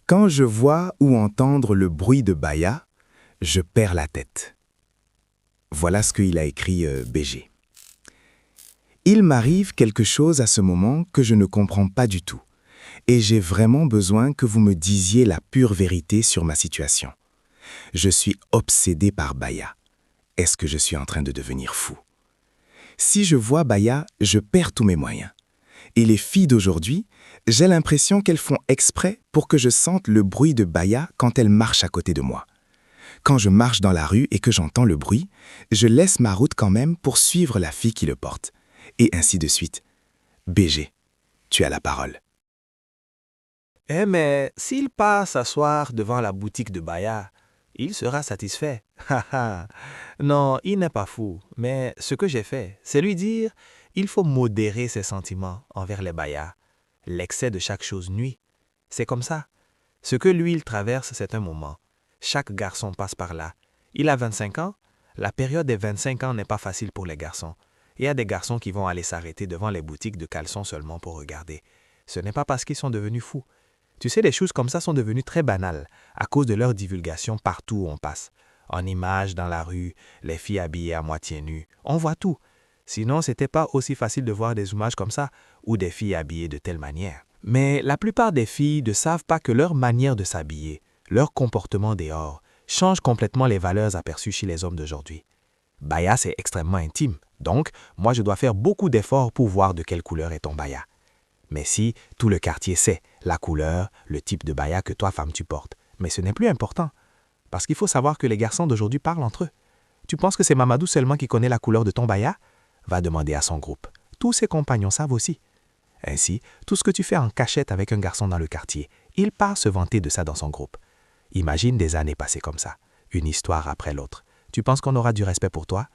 Quand je vois ou entendre le bruit de Baya, je perds la tête. Voilà ce qu'il a écrit BG. Il m'arrive quelque chose à ce moment que je ne comprends pas du tout. Et j'ai vraiment besoin que vous me disiez la pure vérité sur ma situation. Je suis obsédé par Baya. Est-ce que je suis en train de devenir fou? Si je vois Baya, je perds tous mes moyens. Et les filles d'aujourd'hui, j'ai l'impression qu'elles font exprès pour que je sente le bruit de Baya quand elles marchent à côté de moi. Quand je marche dans la rue et que j'entends le bruit, je laisse ma route quand même pour suivre la fille qui le porte. Et ainsi de suite. BG, tu as la parole. Eh mais s'il passe s'asseoir devant la boutique de Baya, il sera satisfait. Non, il n'est pas fou, mais ce que j'ai fait, c'est lui dire, il faut modérer ses sentiments envers les Bayas. L'excès de chaque chose nuit. C'est comme ça. Ce que lui, il traverse, c'est un moment. Chaque garçon passe par là. Il a 25 ans. La période des 25 ans n'est pas facile pour les garçons. Il y a des garçons qui vont aller s'arrêter devant les boutiques de caleçons seulement pour regarder. Ce n'est pas parce qu'ils sont devenus fous. Tu sais, les choses comme ça sont devenues très banales à cause de leur divulgation partout où on passe. En images, dans la rue, les filles habillées à moitié nues. On voit tout. Sinon, c'était pas aussi facile de voir des images comme ça ou des filles habillées de telle manière. Mais la plupart des filles ne savent pas que leur manière de s'habiller, leur comportement dehors, change complètement les valeurs aperçues chez les hommes d'aujourd'hui. Baya, c'est extrêmement intime. Donc, moi, je dois faire beaucoup d'efforts pour voir de quelle couleur est ton baya. Mais si, tout le quartier sait la couleur, le type de baya que toi, femme, tu portes. Mais ce n'est plus important. Parce qu'il faut savoir que les garçons d'aujourd'hui parlent entre eux. Tu penses que c'est Mamadou seulement qui connaît la couleur de ton baya? Va demander à son groupe. Tous ses compagnons savent aussi. Ainsi, tout ce que tu fais en cachette avec un garçon dans le quartier, il part se vanter de ça dans son groupe. Imagine des années passées comme ça, une histoire après l'autre. Tu penses qu'on aura du respect pour toi?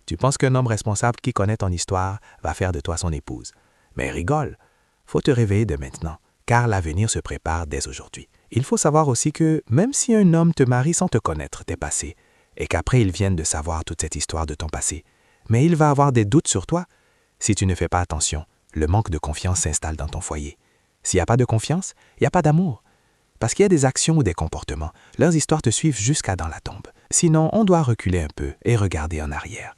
Tu penses qu'un homme responsable qui connaît ton histoire va faire de toi son épouse? Mais rigole! Faut te réveiller de maintenant, car l'avenir se prépare dès aujourd'hui. Il faut savoir aussi que même si un homme te marie sans te connaître tes passés, et qu'après il vienne de savoir toute cette histoire de ton passé, mais il va avoir des doutes sur toi. Si tu ne fais pas attention, le manque de confiance s'installe dans ton foyer. S'il n'y a pas de confiance, il n'y a pas d'amour. Parce qu'il y a des actions ou des comportements, leurs histoires te suivent jusqu'à dans la tombe. Sinon, on doit reculer un peu et regarder en arrière.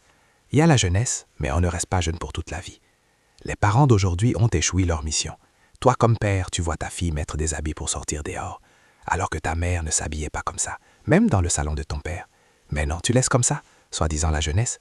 Il y a la jeunesse, mais on ne reste pas jeune pour toute la vie. Les parents d'aujourd'hui ont échoué leur mission. Toi, comme père, tu vois ta fille mettre des habits pour sortir dehors, alors que ta mère ne s'habillait pas comme ça, même dans le salon de ton père. Mais non, tu laisses comme ça, soi-disant la jeunesse.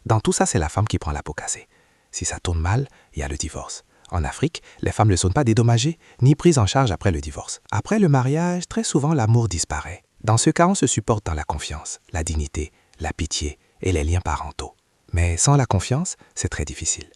Dans tout ça, c'est la femme qui prend la peau cassée. Si ça tourne mal, il y a le divorce. En Afrique, les femmes ne sont pas dédommagées, ni prises en charge après le divorce. Après le mariage, très souvent, l'amour disparaît. Dans ce cas, on se supporte dans la confiance, la dignité, la pitié et les liens parentaux. Mais sans la confiance, c'est très difficile.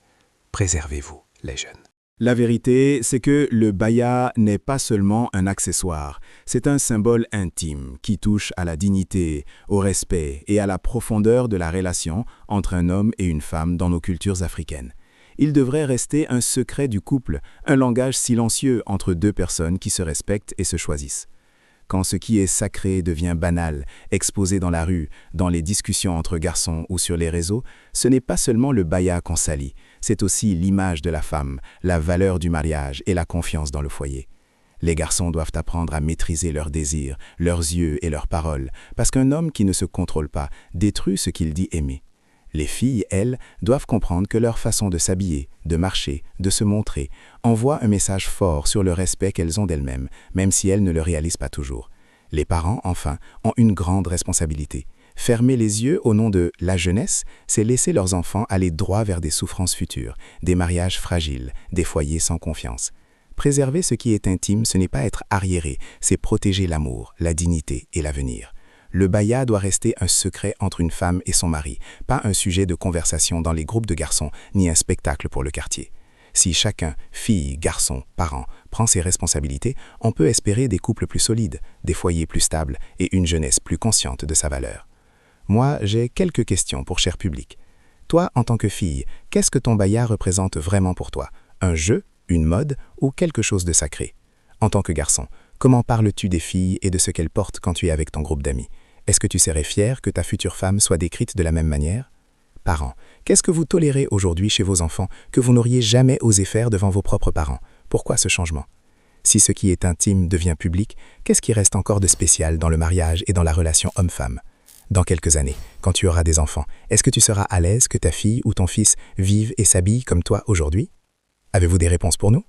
Préservez-vous, les jeunes. La vérité, c'est que le baya n'est pas seulement un accessoire, c'est un symbole intime qui touche à la dignité, au respect et à la profondeur de la relation entre un homme et une femme dans nos cultures africaines. Il devrait rester un secret du couple, un langage silencieux entre deux personnes qui se respectent et se choisissent. Quand ce qui est sacré devient banal, exposé dans la rue, dans les discussions entre garçons ou sur les réseaux, ce n'est pas seulement le baya qu'on salit, c'est aussi l'image de la femme, la valeur du mariage et la confiance dans le foyer. Les garçons doivent apprendre à maîtriser leurs désirs, leurs yeux et leurs paroles, parce qu'un homme qui ne se contrôle pas détruit ce qu'il dit aimer. Les filles, elles, doivent comprendre que leur façon de s'habiller, de marcher, de se montrer, envoie un message fort sur le respect qu'elles ont d'elles-mêmes, même si elles ne le réalisent pas toujours. Les parents, enfin, ont une grande responsabilité. Fermer les yeux au nom de la jeunesse, c'est laisser leurs enfants aller droit vers des souffrances futures, des mariages fragiles, des foyers sans confiance. Préserver ce qui est intime, ce n'est pas être arriéré, c'est protéger l'amour, la dignité et l'avenir. Le baya doit rester un secret entre une femme et son mari, pas un sujet de conversation dans les groupes de garçons, ni un spectacle pour le quartier. Si chacun, fille, garçon, parent, prend ses responsabilités, on peut espérer des couples plus solides, des foyers plus stables et une jeunesse plus consciente de sa valeur. Moi, j'ai quelques questions pour cher public. Toi, en tant que fille, qu'est-ce que ton baya représente vraiment pour toi? Un jeu, une mode ou quelque chose de sacré? En tant que garçon, comment parles-tu des filles et de ce qu'elles portent quand tu es avec ton groupe d'amis? Est-ce que tu serais fier que ta future femme soit décrite de la même manière? Parents, qu'est-ce que vous tolérez aujourd'hui chez vos enfants que vous n'auriez jamais osé faire devant vos propres parents? Pourquoi ce changement? Si ce qui est intime devient public, qu'est-ce qui reste encore de spécial dans le mariage et dans la relation homme-femme? Dans quelques années, quand tu auras des enfants, est-ce que tu seras à l'aise que ta fille ou ton fils vivent et s'habillent comme toi aujourd'hui? Avez-vous des réponses pour nous?